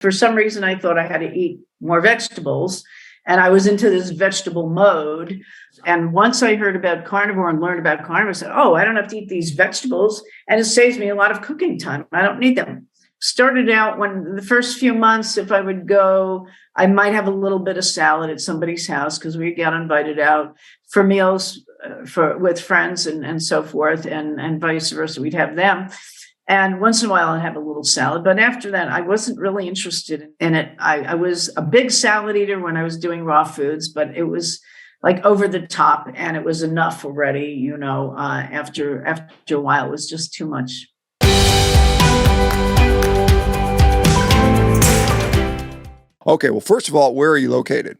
For some reason, I thought I had to eat more vegetables. And I was into this vegetable mode. And once I heard about carnivore and learned about carnivore, I said, oh, I don't have to eat these vegetables. And it saves me a lot of cooking time. I don't need them. Started out when the first few months, if I would go, I might have a little bit of salad at somebody's house because we got invited out for meals with friends and so forth, and vice versa. We'd have them. And once in a while, I'd have a little salad. But after that, I wasn't really interested in it. I was a big salad eater when I was doing raw foods, but it was like over the top, and it was enough already. After a while, it was just too much. Okay, well, first of all, where are you located?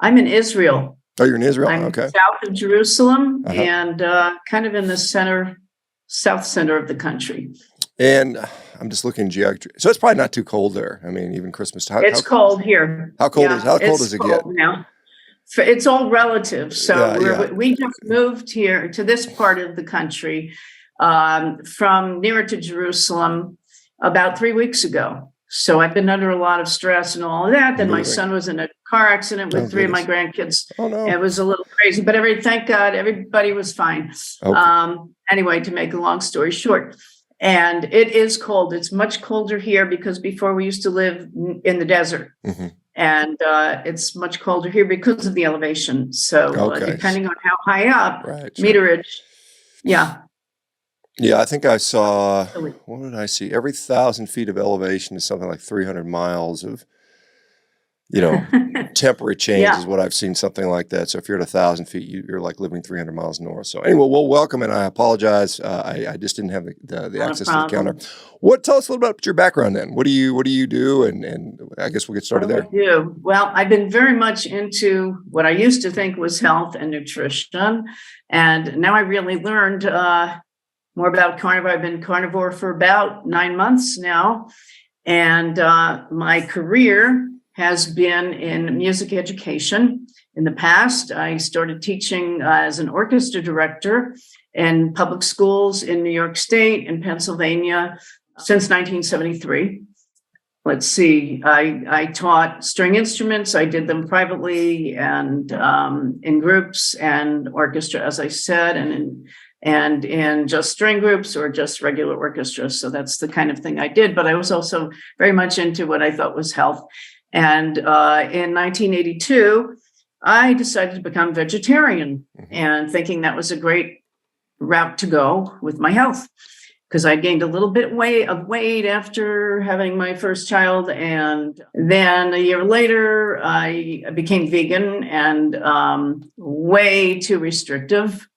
I'm in Israel. Oh, you're in Israel? I'm okay. South of Jerusalem and kind of in the south center of the country. And I'm just looking at geography. So it's probably not too cold there. I mean, even Christmas time. It's cold here. How cold does it get? Now. It's all relative. So we just moved here to this part of the country from nearer to Jerusalem about 3 weeks ago. So I've been under a lot of stress and all of that. Then my son was in a car accident with three of my grandkids. Oh, no. It was a little crazy, but thank God, everybody was fine. Okay. Anyway, to make a long story short, and it is cold. It's much colder here because before we used to live in the desert. Mm-hmm. And it's much colder here because of the elevation. So depending on how high up, meterage, Yeah, I think I saw, what did I see? Every 1,000 feet of elevation is something like 300 miles of, temporary change is what I've seen, something like that. So if you're at 1,000 feet, you're like living 300 miles north. So anyway, well, welcome, and I apologize. I just didn't have the access to the counter. Tell us a little about your background then. What do you do? And I guess we'll get started there. Well, I've been very much into what I used to think was health and nutrition. And now I really learned more about carnivore. I've been carnivore for about 9 months now. And my career has been in music education. In the past, I started teaching as an orchestra director in public schools in New York State and Pennsylvania since 1973. Let's see, I taught string instruments. I did them privately and in groups and orchestra, as I said, and in just string groups or just regular orchestras. So that's the kind of thing I did. But I was also very much into what I thought was health. And in 1982, I decided to become vegetarian, and thinking that was a great route to go with my health, because I gained a little bit of weight after having my first child. And then a year later, I became vegan and way too restrictive.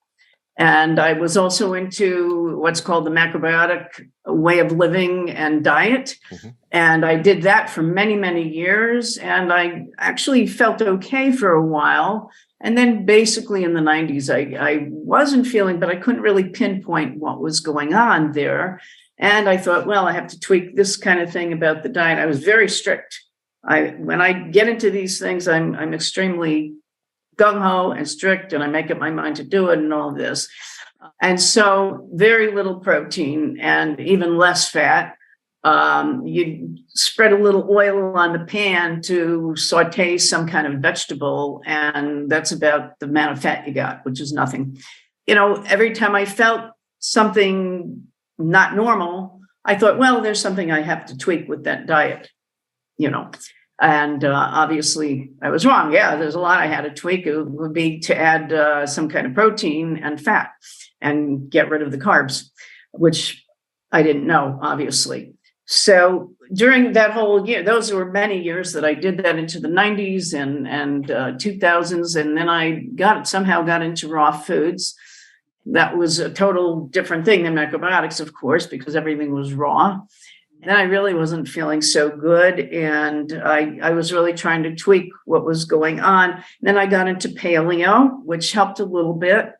And I was also into what's called the macrobiotic way of living and diet. Mm-hmm. And I did that for many, many years. And I actually felt okay for a while. And then basically in the 90s, I wasn't feeling, but I couldn't really pinpoint what was going on there. And I thought, well, I have to tweak this kind of thing about the diet. I was very strict. When I get into these things, I'm extremely gung-ho and strict, and I make up my mind to do it and all this. And so very little protein and even less fat. You spread a little oil on the pan to saute some kind of vegetable, and that's about the amount of fat you got, which is nothing. Every time I felt something not normal, I thought, well, there's something I have to tweak with that diet, And obviously I was wrong. Yeah, there's a lot I had to tweak. It would be to add some kind of protein and fat and get rid of the carbs, which I didn't know, obviously. So during that whole year, those were many years that I did that into the 90s and 2000s. And then I somehow got into raw foods. That was a total different thing than macrobiotics, of course, because everything was raw. And I really wasn't feeling so good. And I was really trying to tweak what was going on. And then I got into paleo, which helped a little bit,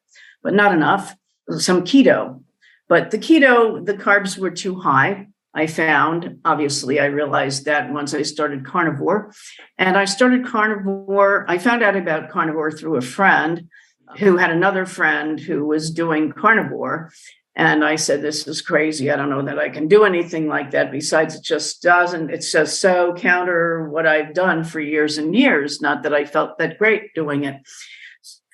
but not enough. Some keto. But the keto, the carbs were too high, I found. Obviously, I realized that once I started carnivore. And I started carnivore. I found out about carnivore through a friend who had another friend who was doing carnivore. And I said, this is crazy. I don't know that I can do anything like that. Besides, it's just so counter what I've done for years and years. Not that I felt that great doing it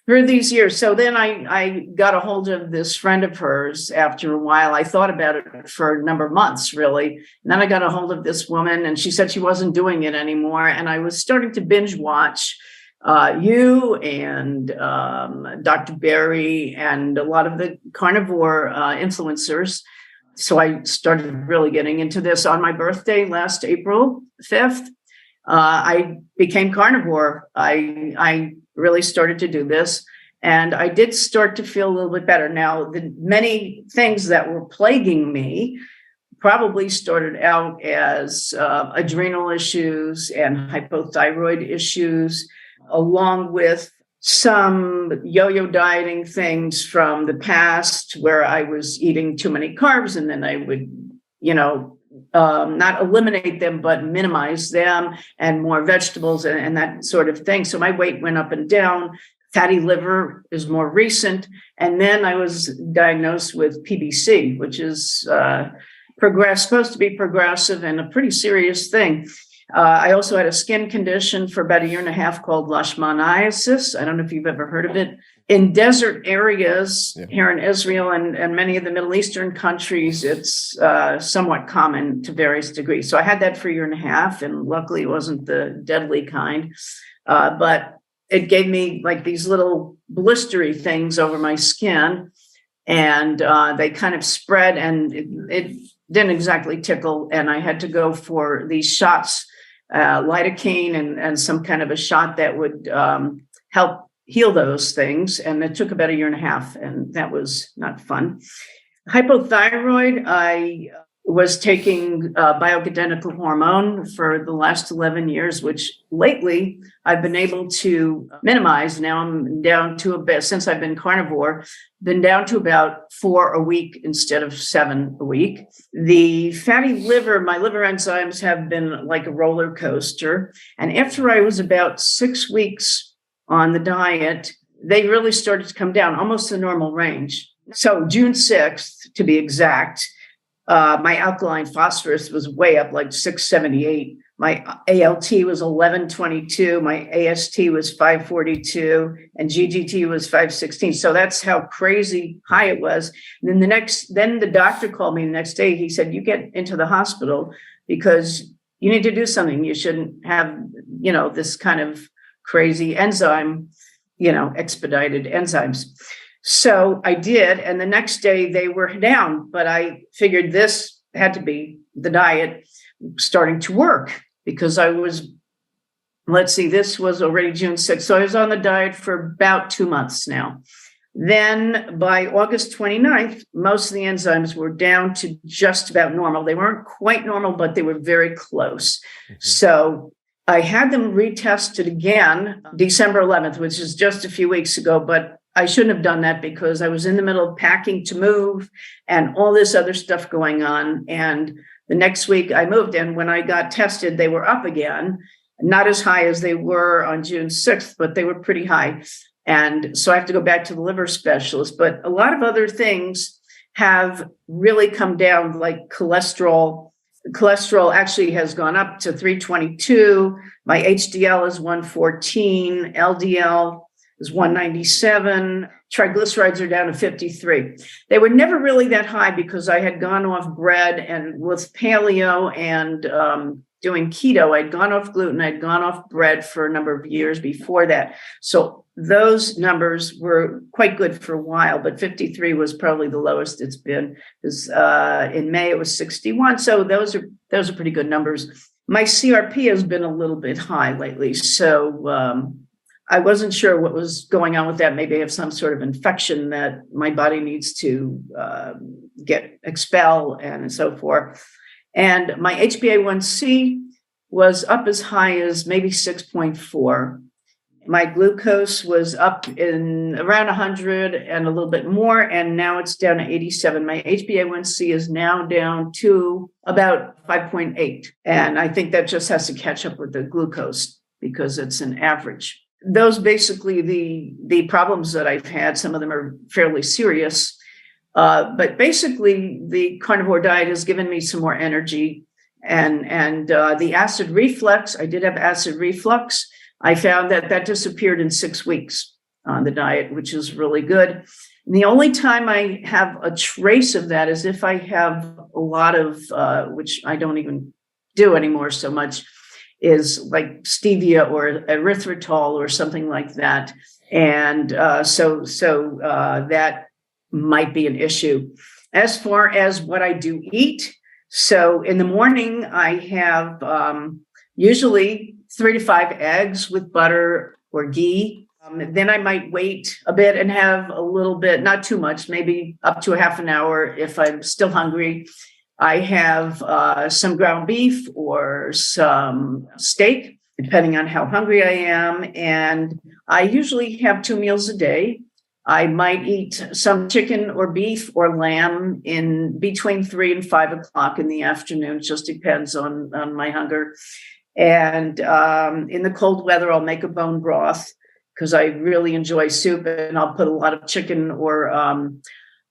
for these years. So then I got a hold of this friend of hers after a while. I thought about it for a number of months, really. And then I got a hold of this woman, and she said she wasn't doing it anymore. And I was starting to binge watch you and Dr. Berry and a lot of the carnivore influencers. So I started really getting into this. On my birthday last April 5th, I became carnivore. I really started to do this, and I did start to feel a little bit better. Now, the many things that were plaguing me probably started out as adrenal issues and hypothyroid issues, along with some yo-yo dieting things from the past where I was eating too many carbs, and then I would, not eliminate them, but minimize them, and more vegetables and that sort of thing. So my weight went up and down. Fatty liver is more recent. And then I was diagnosed with PBC, which is supposed to be progressive and a pretty serious thing. I also had a skin condition for about a year and a half called Leishmaniasis. I don't know if you've ever heard of it. In desert areas here in Israel and many of the Middle Eastern countries, it's somewhat common to various degrees. So I had that for a year and a half, and luckily it wasn't the deadly kind. But it gave me like these little blistery things over my skin, and they kind of spread, and it didn't exactly tickle. And I had to go for these shots, lidocaine and some kind of a shot that would help heal those things. And it took about a year and a half, and that was not fun. Hypo-thyroid, I was taking bioidentical hormone for the last 11 years, which lately I've been able to minimize. Now I'm down to since I've been carnivore, been down to about 4 a week instead of 7 a week. The fatty liver, my liver enzymes have been like a roller coaster. And after I was about 6 weeks on the diet, they really started to come down almost the normal range. So June 6th, to be exact, my alkaline phosphorus was way up, like 678. My ALT was 1122. My AST was 542, and GGT was 516. So that's how crazy high it was. And then the doctor called me the next day. He said, "You get into the hospital because you need to do something. You shouldn't have, this kind of crazy enzyme, expedited enzymes." So I did. And the next day they were down, but I figured this had to be the diet starting to work because I was, this was already June 6th. So I was on the diet for about 2 months now. Then by August 29th, most of the enzymes were down to just about normal. They weren't quite normal, but they were very close. Mm-hmm. So I had them retested again, December 11th, which is just a few weeks ago, but I shouldn't have done that because I was in the middle of packing to move and all this other stuff going on. And the next week I moved, and when I got tested, they were up again, not as high as they were on June 6th, but they were pretty high. And so I have to go back to the liver specialist. But a lot of other things have really come down, like cholesterol. Cholesterol actually has gone up to 322. My HDL is 114. LDL is 197. Triglycerides are down to 53. They were never really that high because I had gone off bread, and with paleo and doing keto, I'd gone off gluten, I'd gone off bread for a number of years before that. So those numbers were quite good for a while, but 53 was probably the lowest it's been. Because in May it was 61. So those are pretty good numbers. My CRP has been a little bit high lately. So I wasn't sure what was going on with that. Maybe I have some sort of infection that my body needs to expel and so forth. And my HbA1c was up as high as maybe 6.4. My glucose was up in around 100 and a little bit more, and now it's down to 87. My HbA1c is now down to about 5.8. And I think that just has to catch up with the glucose because it's an average. Those basically the problems that I've had. Some of them are fairly serious. But basically, the carnivore diet has given me some more energy. And the acid reflux, I did have acid reflux. I found that disappeared in 6 weeks on the diet, which is really good. And the only time I have a trace of that is if I have a lot of, which I don't even do anymore so much, is like stevia or erythritol or something like that. And so that might be an issue. As far as what I do eat, so in the morning, I have usually 3 to 5 eggs with butter or ghee. Then I might wait a bit and have a little bit, not too much, maybe up to a half an hour if I'm still hungry. I have some ground beef or some steak, depending on how hungry I am. And I usually have 2 meals a day. I might eat some chicken or beef or lamb in between 3 and 5 o'clock in the afternoon. It just depends on my hunger. And in the cold weather, I'll make a bone broth because I really enjoy soup, and I'll put a lot of chicken or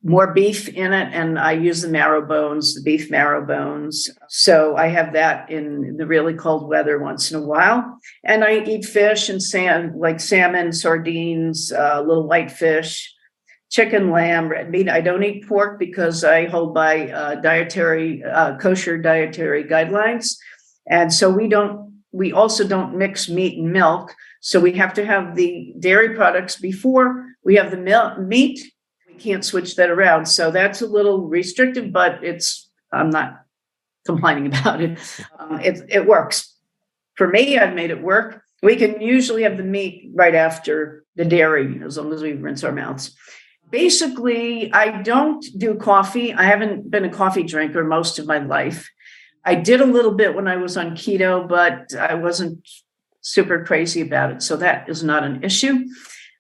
more beef in it. And I use the marrow bones, the beef marrow bones. So I have that in the really cold weather once in a while. And I eat fish and like salmon, sardines, little white fish, chicken, lamb, red meat. I don't eat pork because I hold by kosher dietary guidelines. And so we also don't mix meat and milk. So we have to have the dairy products before we have the meat. We can't switch that around. So that's a little restrictive, but I'm not complaining about it. It works. For me, I've made it work. We can usually have the meat right after the dairy, as long as we rinse our mouths. Basically, I don't do coffee. I haven't been a coffee drinker most of my life. I did a little bit when I was on keto, but I wasn't super crazy about it. So that is not an issue.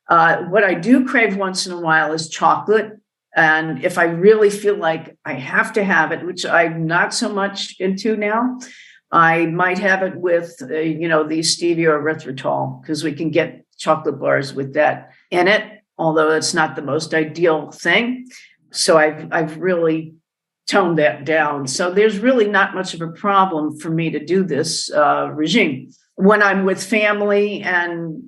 What I do crave once in a while is chocolate. And if I really feel like I have to have it, which I'm not so much into now, I might have it with, the stevia or erythritol, because we can get chocolate bars with that in it, although it's not the most ideal thing. So I've really toned that down. So there's really not much of a problem for me to do this regime. When I'm with family and,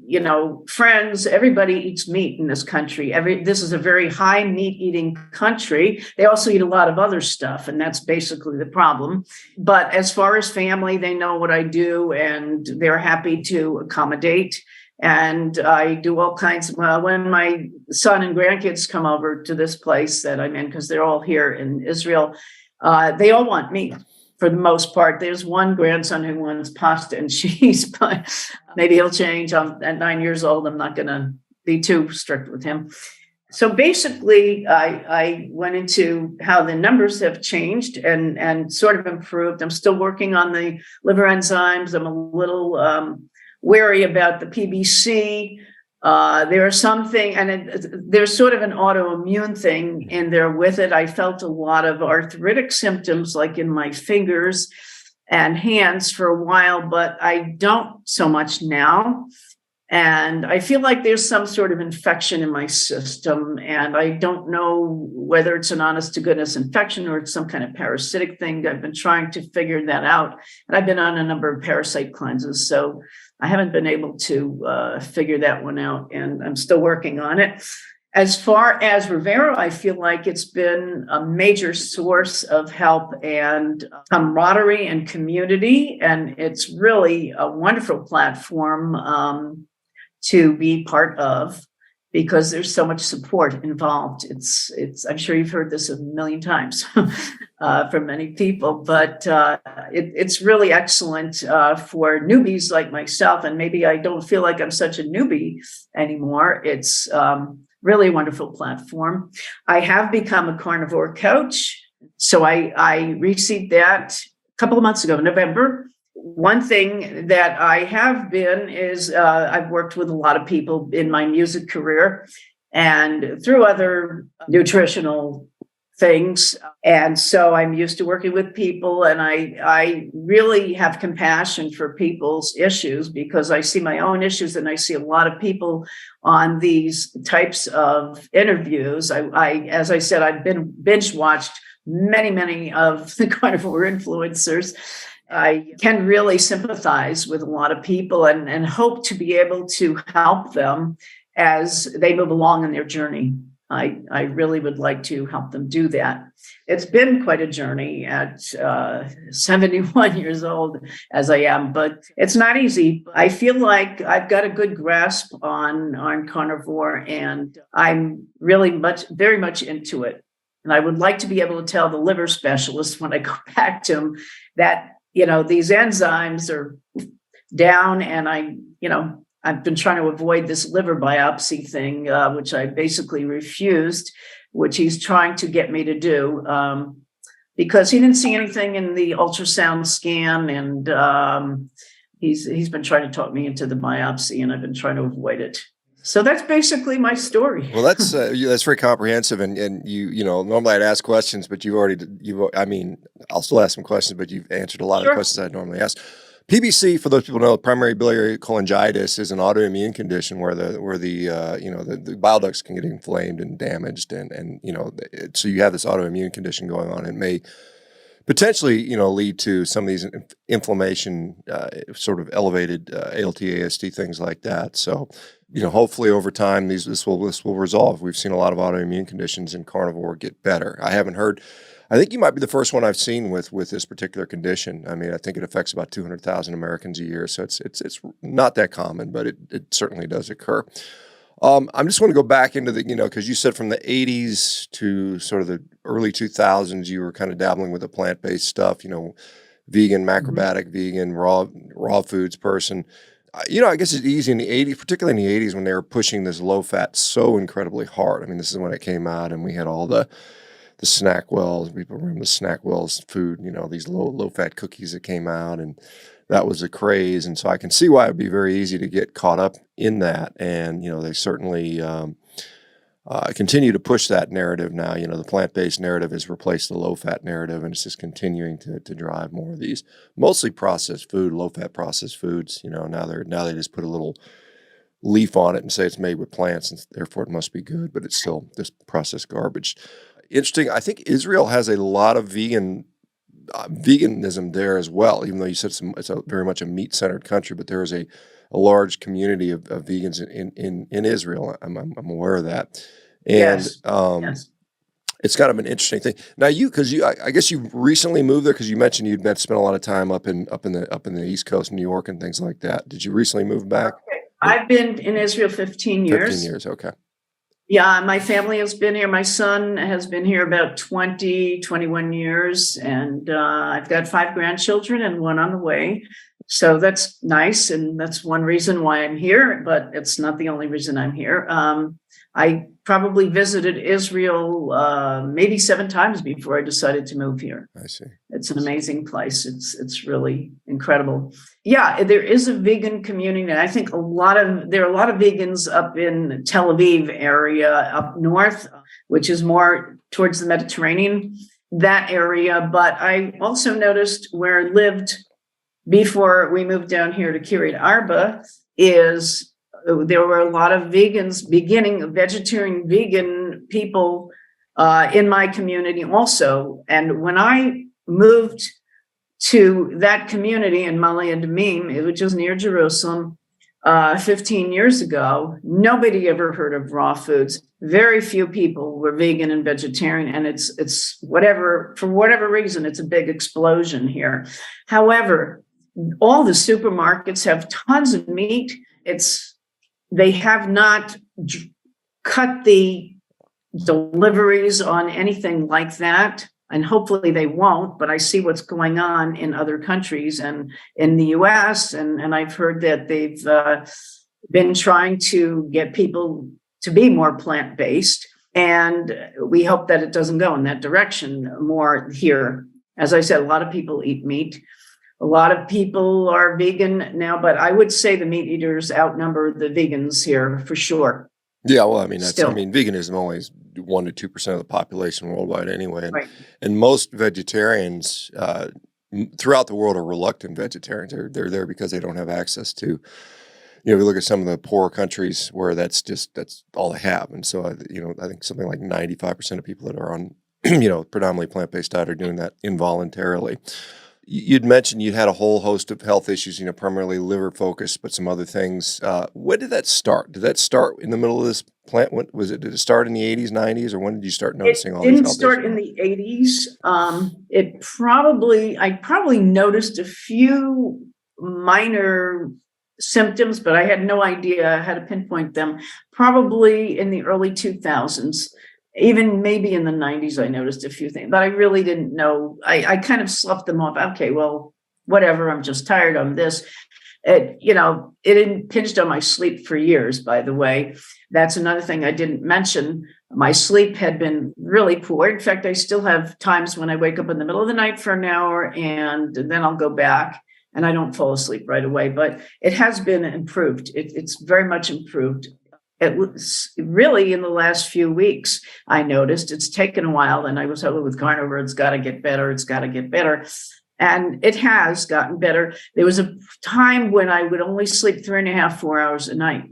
friends, everybody eats meat in this country. This is a very high meat eating country. They also eat a lot of other stuff, and that's basically the problem. But as far as family, they know what I do, and they're happy to accommodate. And I do all kinds of, when my son and grandkids come over to this place that I'm in, because they're all here in Israel, they all want meat. For the most part, there's one grandson who wants pasta and cheese, but maybe he'll change. At 9 years old, I'm not going to be too strict with him. So basically, I went into how the numbers have changed and sort of improved. I'm still working on the liver enzymes. I'm a little wary about the PBC. There are something, and there's sort of an autoimmune thing in there with it. I felt a lot of arthritic symptoms, like in my fingers and hands for a while, but I don't so much now. And I feel like there's some sort of infection in my system, and I don't know whether it's an honest to goodness infection or it's some kind of parasitic thing. I've been trying to figure that out, and I've been on a number of parasite cleanses, so I haven't been able to figure that one out, and I'm still working on it. As far as Revero, I feel like it's been a major source of help and camaraderie and community, and it's really a wonderful platform to be part of, because there's so much support involved. I'm sure you've heard this a million times from many people, but it's really excellent for newbies like myself. And maybe I don't feel like I'm such a newbie anymore. It's really a wonderful platform. I have become a carnivore coach. So I received that a couple of months ago, November. One thing that I have been is I've worked with a lot of people in my music career and through other nutritional things. And so I'm used to working with people, and I really have compassion for people's issues because I see my own issues, and I see a lot of people on these types of interviews. As I said, I've been binge watched many of the carnivore influencers. I can really sympathize with a lot of people and hope to be able to help them as they move along in their journey. I really would like to help them do that. It's been quite a journey at 71 years old as I am, but it's not easy. I feel like I've got a good grasp on carnivore, and I'm really very much into it. And I would like to be able to tell the liver specialist when I go back to him that, these enzymes are down, and I've been trying to avoid this liver biopsy thing, which I basically refused, which he's trying to get me to do, because he didn't see anything in the ultrasound scan, and he's been trying to talk me into the biopsy, and I've been trying to avoid it. So that's basically my story. Well, that's very comprehensive, and normally I'd ask questions, but I'll still ask some questions, but you've answered a lot of the questions I'd normally ask. PBC, for those people who know, primary biliary cholangitis is an autoimmune condition where the bile ducts can get inflamed and damaged, and so you have this autoimmune condition going on. It may potentially lead to some of these inflammation, sort of elevated ALT, AST, things like that. So hopefully over time this will resolve. We've seen a lot of autoimmune conditions in carnivore get better. I think you might be the first one I've seen with this particular condition. I mean, I think it affects about 200,000 Americans a year, so it's not that common, but it certainly does occur. I'm just want to go back into the, because you said from the 80s to sort of the early 2000s, you were kind of dabbling with the plant-based stuff, vegan, macrobiotic, vegan, raw foods person. I guess it's easy in the 80s, particularly in the 80s when they were pushing this low fat so incredibly hard. I mean, this is when it came out, and we had all the snack wells. People remember the snack wells food, these low fat cookies that came out, and that was a craze. And so I can see why it'd be very easy to get caught up in that. And, they certainly continue to push that narrative now. The plant-based narrative has replaced the low-fat narrative, and it's just continuing to drive more of these mostly processed food, low-fat processed foods. Now they just put a little leaf on it and say it's made with plants, and therefore it must be good, but it's still this processed garbage. Interesting. I think Israel has a lot of veganism there as well, even though you said it's very much a meat-centered country, but there is a large community of vegans in Israel. I'm aware of that. And yes. It's kind of an interesting thing. Now I guess you recently moved there because you mentioned you'd spent a lot of time up in the East Coast, New York and things like that. Did you recently move back? Okay. I've been in Israel 15 years. 15 years, okay. Yeah, my family has been here. My son has been here about 21 years, and I've got 5 grandchildren and 1 on the way. So that's nice, and that's one reason why I'm here, but it's not the only reason I'm here. I probably visited Israel maybe 7 times before I decided to move here. I see. It's an amazing place. It's really incredible. Yeah, there is a vegan community. And I think there are a lot of vegans up in Tel Aviv area up north, which is more towards the Mediterranean, that area. But I also noticed where I lived before we moved down here to Kiryat Arba there were a lot of vegetarian vegan people in my community also. And when I moved to that community in Ma'ale Adumim, which is near Jerusalem, 15 years ago, nobody ever heard of raw foods. Very few people were vegan and vegetarian, and it's for whatever reason, it's a big explosion here. However, all the supermarkets have tons of meat. They have not cut the deliveries on anything like that, and hopefully they won't, but I see what's going on in other countries and in the US, and I've heard that they've been trying to get people to be more plant-based, and we hope that it doesn't go in that direction more here. As I said, a lot of people eat meat. A lot of people are vegan now, but I would say the meat eaters outnumber the vegans here for sure. Yeah, well, I mean, still. veganism only is 1 to 2% of the population worldwide anyway. Right. And most vegetarians throughout the world are reluctant vegetarians. They're there because they don't have access to, we look at some of the poorer countries where that's all they have. And so, I think something like 95% of people that are on, predominantly plant-based diet are doing that involuntarily. You'd mentioned you had a whole host of health issues, primarily liver focused, but some other things. When did that start? Did that start in the middle of this plant? Did it start in the 80s, 90s, or when did you start noticing all these health issues? It didn't start in the 80s. I probably noticed a few minor symptoms, but I had no idea how to pinpoint them. Probably in the early 2000s. Even maybe in the 90s, I noticed a few things, but I really didn't know. I kind of sloughed them off. Okay, well, whatever. I'm just tired of this. It impinged on my sleep for years, by the way. That's another thing I didn't mention. My sleep had been really poor. In fact, I still have times when I wake up in the middle of the night for an hour and then I'll go back and I don't fall asleep right away, but it has been improved. It's very much improved. It was really in the last few weeks, I noticed. It's taken a while, and I was told with Carnivore, it's got to get better. It's got to get better. And it has gotten better. There was a time when I would only sleep 3.5, 4 hours a night.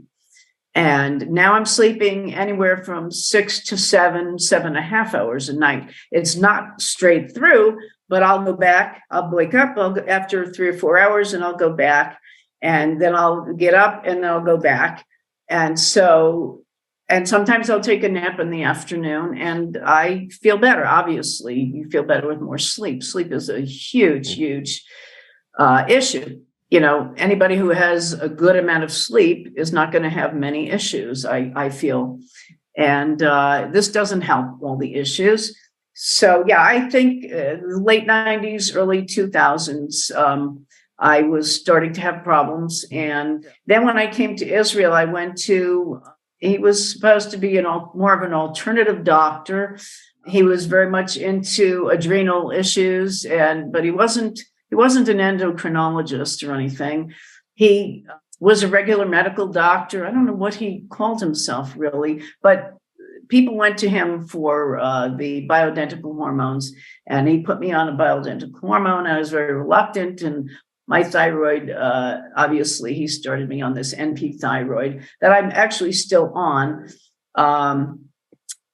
And now I'm sleeping anywhere from 6 to 7.5 hours a night. It's not straight through, but I'll go back. I'll wake up after 3 or 4 hours, and I'll go back. And then I'll get up, and then I'll go back. And sometimes I'll take a nap in the afternoon and I feel better. Obviously, you feel better with more sleep. Sleep is a huge, huge issue. Anybody who has a good amount of sleep is not going to have many issues, I feel. And this doesn't help all the issues. So, yeah, I think late 90s, early 2000s, I was starting to have problems. And then when I came to Israel, I went to, he was supposed to be more of an alternative doctor. He was very much into adrenal issues, but he wasn't an endocrinologist or anything. He was a regular medical doctor. I don't know what he called himself really, but people went to him for the bioidentical hormones, and he put me on a bioidentical hormone. I was very reluctant, and my thyroid, obviously, he started me on this NP-thyroid that I'm actually still on.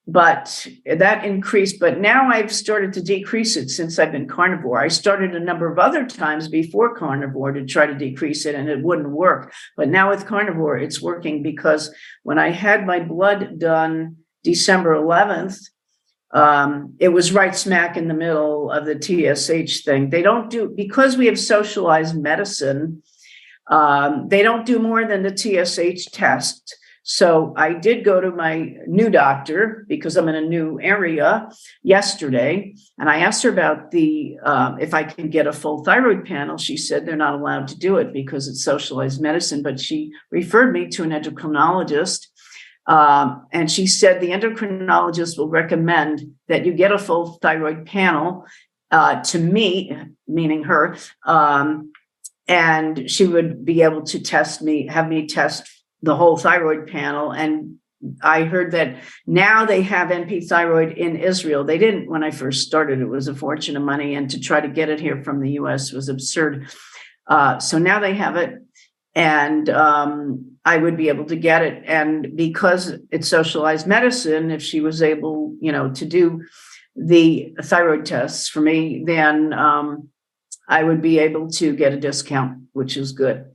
But that increased. But now I've started to decrease it since I've been carnivore. I started a number of other times before carnivore to try to decrease it, and it wouldn't work. But now with carnivore, it's working, because when I had my blood done December 11th, it was right smack in the middle of the TSH thing. They don't do, because we have socialized medicine, they don't do more than the TSH test. So I did go to my new doctor, because I'm in a new area, yesterday, and I asked her about if I can get a full thyroid panel. She said they're not allowed to do it because it's socialized medicine, but she referred me to an endocrinologist. And she said the endocrinologist will recommend that you get a full thyroid panel to me, meaning her, and she would be able to have me test the whole thyroid panel. And I heard that now they have NP-thyroid in Israel. They didn't when I first started. It was a fortune of money, and to try to get it here from the US was absurd. So now they have it. And I would be able to get it. And because it's socialized medicine, if she was able, to do the thyroid tests for me, then I would be able to get a discount, which is good.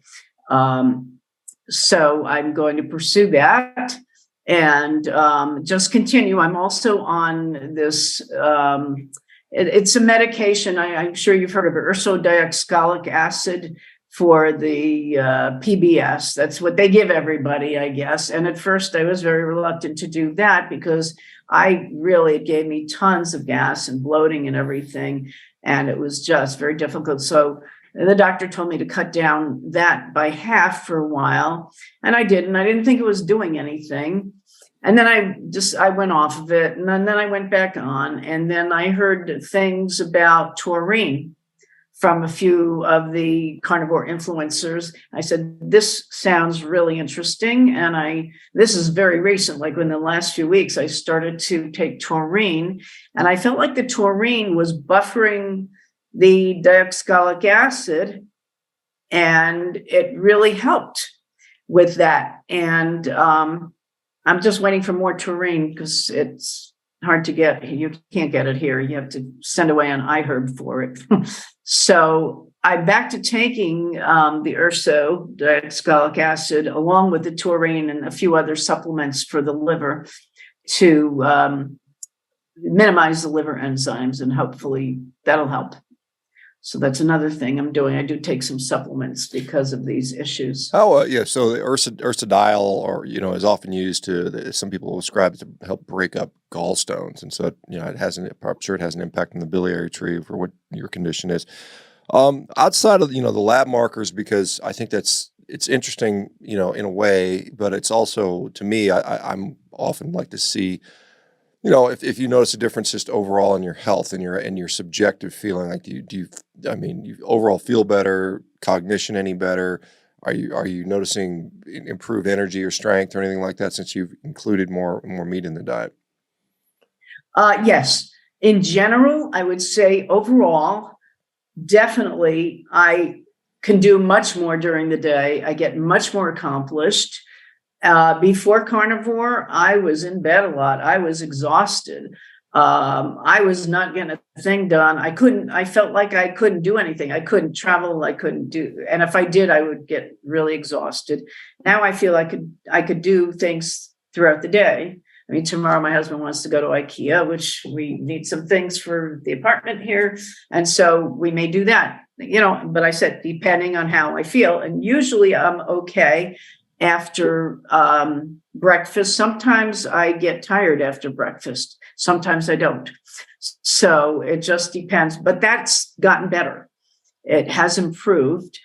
So I'm going to pursue that and just continue. I'm also on this, it's a medication. I'm sure you've heard of it, ursodeoxycholic acid, for the PBS. That's what they give everybody, I guess. And at first I was very reluctant to do that, because it gave me tons of gas and bloating and everything. And it was just very difficult. So the doctor told me to cut down that by half for a while. And I didn't. I didn't think it was doing anything. And then I went off of it. And then I went back on. And then I heard things about taurine from a few of the carnivore influencers. I said, this sounds really interesting. And this is very recent, like in the last few weeks, I started to take taurine, and I felt like the taurine was buffering the dioxalic acid, and it really helped with that. And I'm just waiting for more taurine because it's hard to get. You can't get it here. You have to send away on iHerb for it. So I'm back to taking the urso, dioxalic acid, along with the taurine and a few other supplements for the liver to minimize the liver enzymes, and hopefully that'll help. So that's another thing I'm doing. I do take some supplements because of these issues. Oh, yeah. So the ursodiol, or is often used some people describe it to help break up gallstones, and so I'm sure it has an impact on the biliary tree for what your condition is. Outside of the lab markers, because I think it's interesting, in a way, but it's also, to me, I'm often like to see. If you notice a difference just overall in your health and your subjective feeling, like do you overall feel better, cognition any better? Are you noticing improved energy or strength or anything like that since you've included more meat in the diet? Yes. In general, I would say overall, definitely I can do much more during the day. I get much more accomplished. Before carnivore, I was in bed a lot. I was exhausted. I was not getting a thing done. I felt like I couldn't do anything. I couldn't travel. And if I did, I would get really exhausted. Now I feel I could do things throughout the day. I mean, tomorrow my husband wants to go to IKEA, which we need some things for the apartment here. And so we may do that, but I said, depending on how I feel. And usually I'm okay after breakfast. Sometimes I get tired after breakfast. Sometimes I don't. So it just depends. But that's gotten better. It has improved.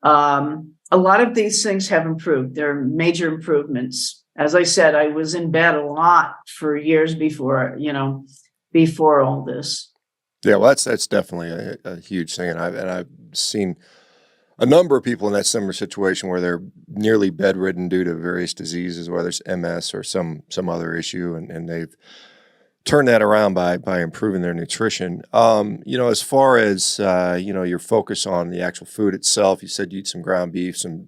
A lot of these things have improved. There are major improvements. As I said, I was in bed a lot for years before all this. Yeah, well, that's definitely a huge thing, and I've seen a number of people in that similar situation where they're nearly bedridden due to various diseases, whether it's MS or some other issue, and they've turned that around by improving their nutrition. As far as your focus on the actual food itself, you said you eat some ground beef, some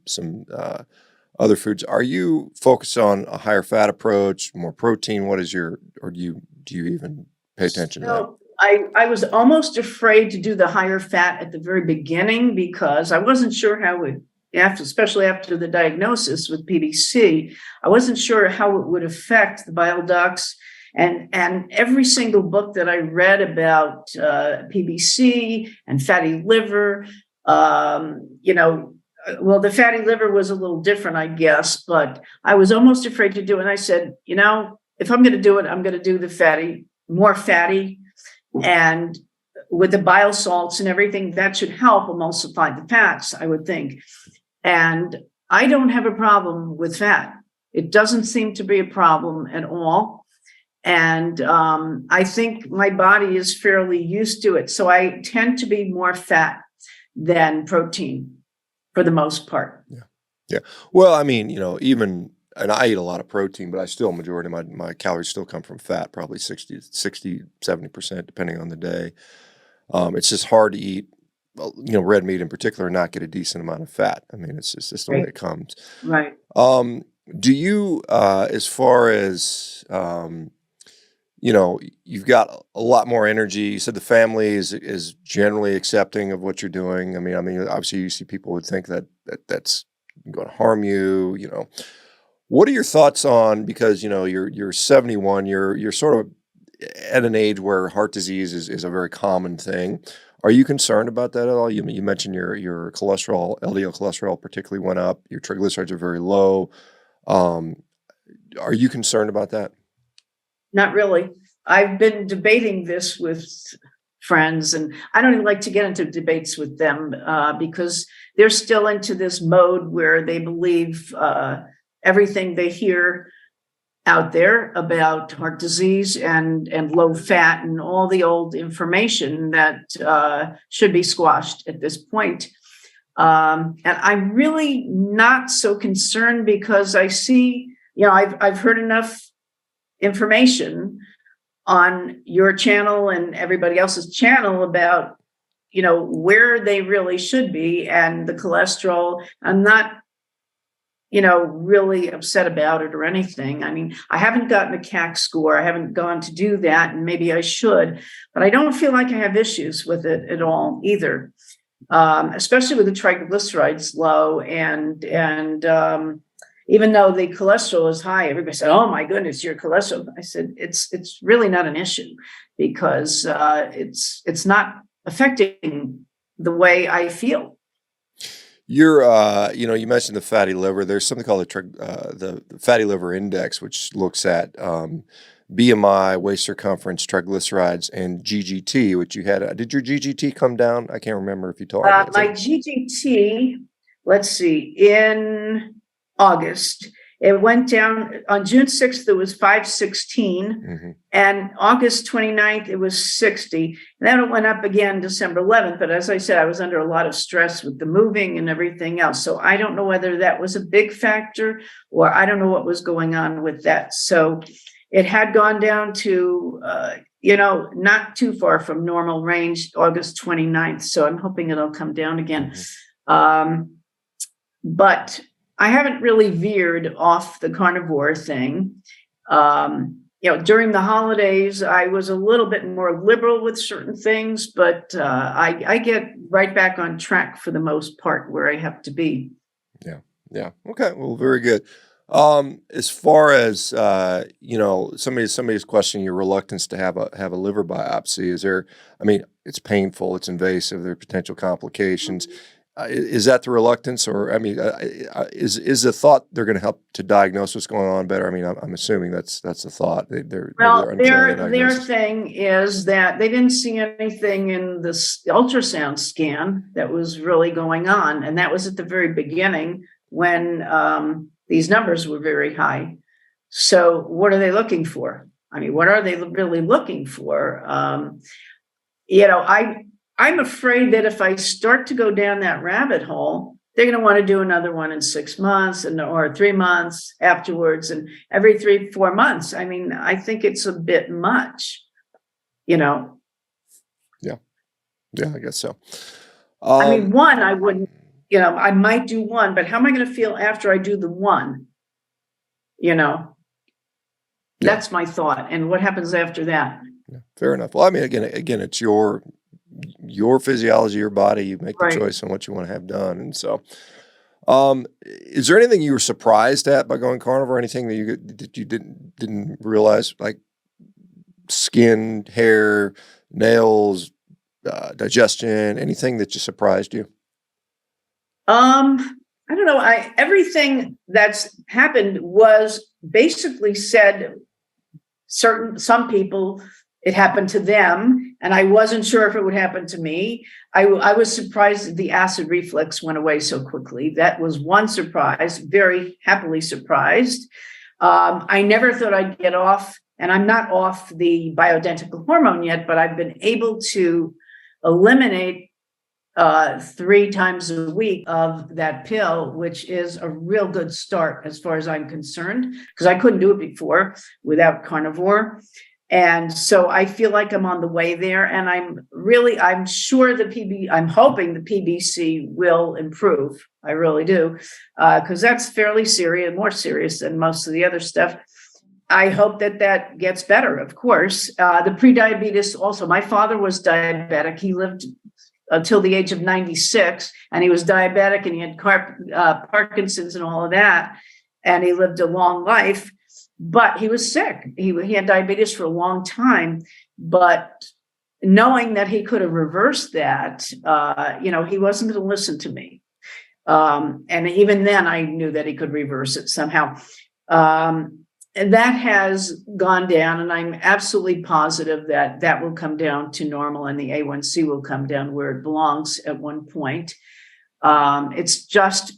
other foods. Are you focused on a higher fat approach, more protein? What is or do you even pay attention to that? I was almost afraid to do the higher fat at the very beginning because I wasn't sure how it, especially after the diagnosis with PBC, I wasn't sure how it would affect the bile ducts. And every single book that I read about PBC and fatty liver, the fatty liver was a little different, I guess, but I was almost afraid to do it. And I said, if I'm going to do it, I'm going to do the fatty, more fatty. And with the bile salts and everything, that should help emulsify the fats, I would think. And I don't have a problem with fat. It doesn't seem to be a problem at all. And I think my body is fairly used to it. So I tend to be more fat than protein for the most part. Yeah. Well, and I eat a lot of protein, but majority of my calories still come from fat, probably 60, 70%, depending on the day. It's just hard to eat, red meat in particular, and not get a decent amount of fat. It's just the way it comes. Right. Do you, as far as, you've got a lot more energy. You said the family is generally accepting of what you're doing. Obviously you see people would think that's going to harm you, What are your thoughts on, because you're 71, you're sort of at an age where heart disease is a very common thing. Are you concerned about that at all? You mentioned your cholesterol, LDL cholesterol particularly went up. Your triglycerides are very low. Are you concerned about that? Not really. I've been debating this with friends, and I don't even like to get into debates with them because they're still into this mode where they believe everything they hear out there about heart disease and low fat and all the old information that should be squashed at this point. And I'm really not so concerned because I see, I've heard enough information on your channel and everybody else's channel about, where they really should be and the cholesterol. I'm not, really upset about it or anything. I mean, I haven't gotten a CAC score. I haven't gone to do that, and maybe I should, but I don't feel like I have issues with it at all either. Especially with the triglycerides low and even though the cholesterol is high, everybody said, "Oh my goodness, your cholesterol." I said, "It's really not an issue because it's not affecting the way I feel." You're, you mentioned the fatty liver. There's something called the fatty liver index, which looks at BMI, waist circumference, triglycerides, and GGT, which you had. Did your GGT come down? I can't remember if you told me. My GGT, let's see, in August, it went down on June 6th, it was 516, and August 29th, it was 60. And then it went up again December 11th. But as I said, I was under a lot of stress with the moving and everything else. So I don't know whether that was a big factor or I don't know what was going on with that. So it had gone down to, not too far from normal range, August 29th. So I'm hoping it'll come down again. But I haven't really veered off the carnivore thing. During the holidays, I was a little bit more liberal with certain things, but I get right back on track for the most part where I have to be. Yeah. Okay. Well, very good. As far as somebody's questioning your reluctance to have a liver biopsy, is there? I mean, it's painful, it's invasive, there are potential complications. Is that the reluctance, or is the thought they're going to help to diagnose what's going on better? I mean, I'm assuming that's the thought. Their thing is that they didn't see anything in the ultrasound scan that was really going on, and that was at the very beginning when these numbers were very high. So, what are they looking for? I mean, what are they really looking for? I'm afraid that if I start to go down that rabbit hole, they're going to want to do another one in 6 months or 3 months afterwards, and every 3-4 months. I mean, I think it's a bit much, Yeah, I guess so. I mean, one, I wouldn't, I might do one, but how am I going to feel after I do the one? That's my thought. And what happens after that? Yeah, fair enough. Well, I mean, again, it's your physiology, your body. You make the choice on what you want to have done. And so, is there anything you were surprised at by going carnivore? Anything that you didn't realize, like skin, hair, nails, digestion, anything that just surprised you? I don't know. Everything that's happened was basically said. Some people, it happened to them, and I wasn't sure if it would happen to me. I was surprised that the acid reflux went away so quickly. That was one surprise, very happily surprised. I never thought I'd get off, and I'm not off the bioidentical hormone yet, but I've been able to eliminate 3 times a week of that pill, which is a real good start as far as I'm concerned, because I couldn't do it before without carnivore. And so I feel like I'm on the way there, and I'm sure I'm hoping the PBC will improve. I really do, because that's fairly serious, more serious than most of the other stuff. I hope that gets better, of course. The prediabetes also, my father was diabetic. He lived until the age of 96, and he was diabetic, and he had Parkinson's and all of that, and he lived a long life. But he was sick. He had diabetes for a long time. But knowing that he could have reversed that, he wasn't going to listen to me. And even then, I knew that he could reverse it somehow. And that has gone down, and I'm absolutely positive that will come down to normal, and the A1C will come down where it belongs at one point. It's just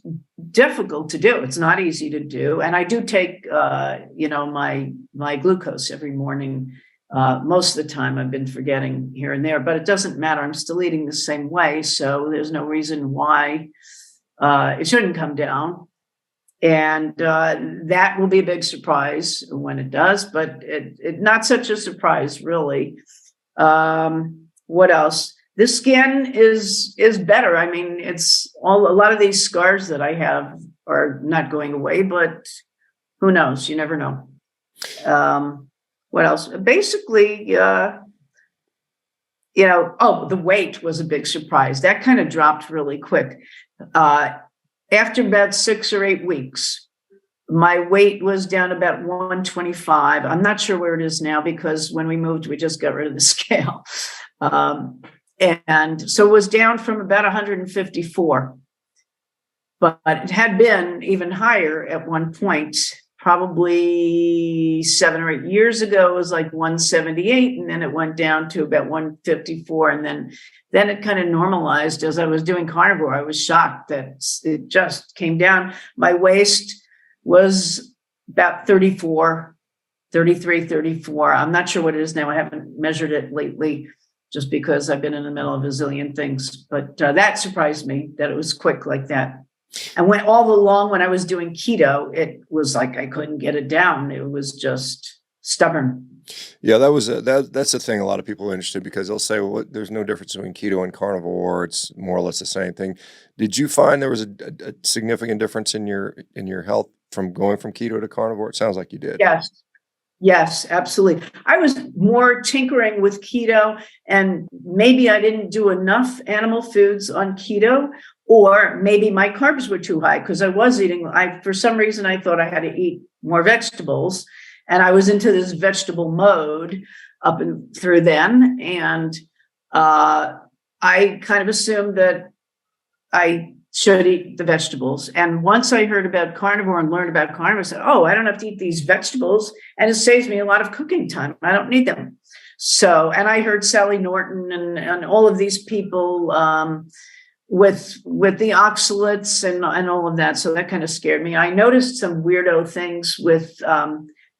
difficult to do. It's not easy to do. And I do take, my glucose every morning. Most of the time I've been forgetting here and there, but it doesn't matter. I'm still eating the same way. So there's no reason why it shouldn't come down. And that will be a big surprise when it does, but it not such a surprise, really. What else? The skin is better. I mean, a lot of these scars that I have are not going away, but who knows? You never know. What else? Basically, the weight was a big surprise. That kind of dropped really quick. After about 6 or 8 weeks, my weight was down about 125. I'm not sure where it is now because when we moved, we just got rid of the scale. And so it was down from about 154. But it had been even higher at one point, probably 7 or 8 years ago. It was like 178, and then it went down to about 154, and then it kind of normalized. As I was doing carnivore, I was shocked that it just came down. My waist was about 34, 33, 34. I'm not sure what it is now. I haven't measured it lately just because I've been in the middle of a zillion things. But that surprised me that it was quick like that. And when all along when I was doing keto, it was like I couldn't get it down. It was just stubborn. Yeah, that's the thing. A lot of people are interested because they'll say, "Well, there's no difference between keto and carnivore. It's more or less the same thing." Did you find there was a significant difference in your health from going from keto to carnivore? It sounds like you did. Yes, absolutely. I was more tinkering with keto, and maybe I didn't do enough animal foods on keto, or maybe my carbs were too high because I was eating. For some reason, I thought I had to eat more vegetables, and I was into this vegetable mode up and through then, and I kind of assumed that I should eat the vegetables. And once I heard about carnivore and learned about carnivore, I said, oh, I don't have to eat these vegetables. And it saves me a lot of cooking time. I don't need them. So, and I heard Sally Norton and all of these people with the oxalates and all of that. So that kind of scared me. I noticed some weirdo things with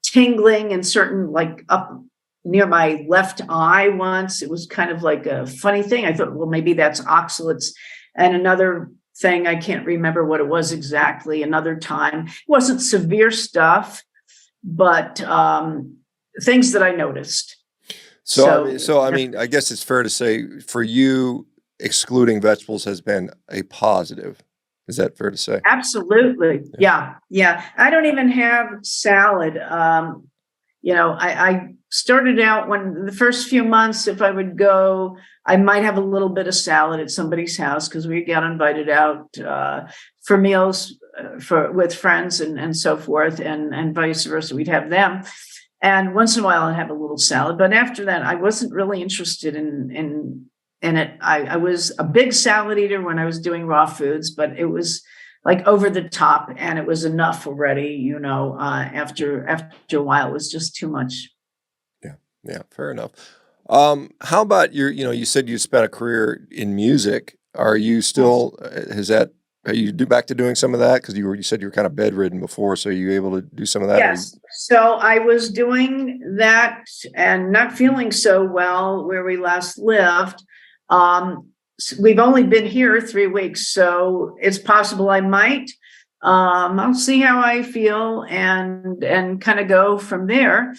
tingling and certain, like up near my left eye once. It was kind of like a funny thing. I thought, well, maybe that's oxalates. And another thing, I can't remember what it was exactly, another time. It wasn't severe stuff, but things that I noticed. So I mean, I guess it's fair to say for you, excluding vegetables has been a positive. Is that fair to say? Absolutely. Yeah. I don't even have salad. I started out when the first few months, if I would go, I might have a little bit of salad at somebody's house because we got invited out for meals with friends and so forth, and vice versa. We'd have them. And once in a while I'd have a little salad. But after that, I wasn't really interested in it. I was a big salad eater when I was doing raw foods, but it was like over the top, and it was enough already, after a while, it was just too much. Yeah, fair enough. How about you said you spent a career in music. Are you still, are you back to doing some of that? Because you said you were kind of bedridden before, so are you able to do some of that? Yes. So I was doing that and not feeling so well where we last lived. We've only been here 3 weeks, so it's possible I might. I'll see how I feel and kind of go from there.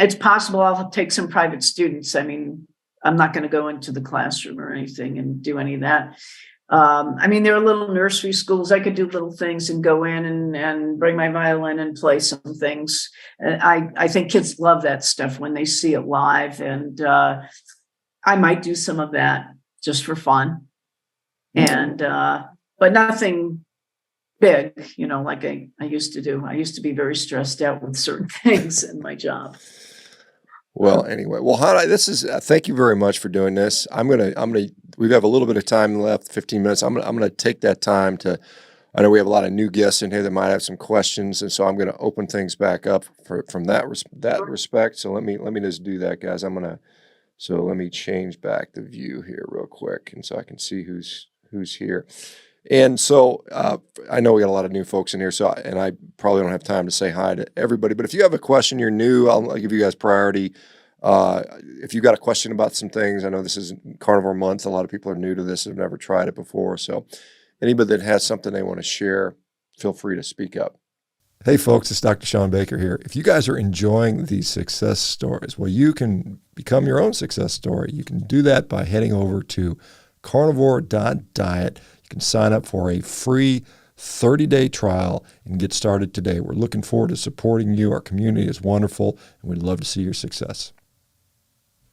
It's possible I'll take some private students. I mean, I'm not going to go into the classroom or anything and do any of that. There are little nursery schools. I could do little things and go in and bring my violin and play some things. And I think kids love that stuff when they see it live. And I might do some of that just for fun. And but nothing big, like I used to do. I used to be very stressed out with certain things in my job. Well, anyway, Hannah, thank you very much for doing this. We have a little bit of time left, 15 minutes. I'm gonna take that time I know we have a lot of new guests in here that might have some questions, and so I'm gonna open things back up from that respect. So let me just do that, guys. So let me change back the view here real quick, and so I can see who's here. And so I know we got a lot of new folks in here, and I probably don't have time to say hi to everybody. But if you have a question, you're new, I'll give you guys priority. If you got a question about some things, I know this is Carnivore Month. A lot of people are new to this and have never tried it before. So anybody that has something they want to share, feel free to speak up. Hey folks, it's Dr. ShawnBaker here. If you guys are enjoying these success stories, well, you can become your own success story. You can do that by heading over to CarnivoreDiet. You can sign up for a free 30-day trial and get started today. We're looking forward to supporting you. Our community is wonderful, and we'd love to see your success.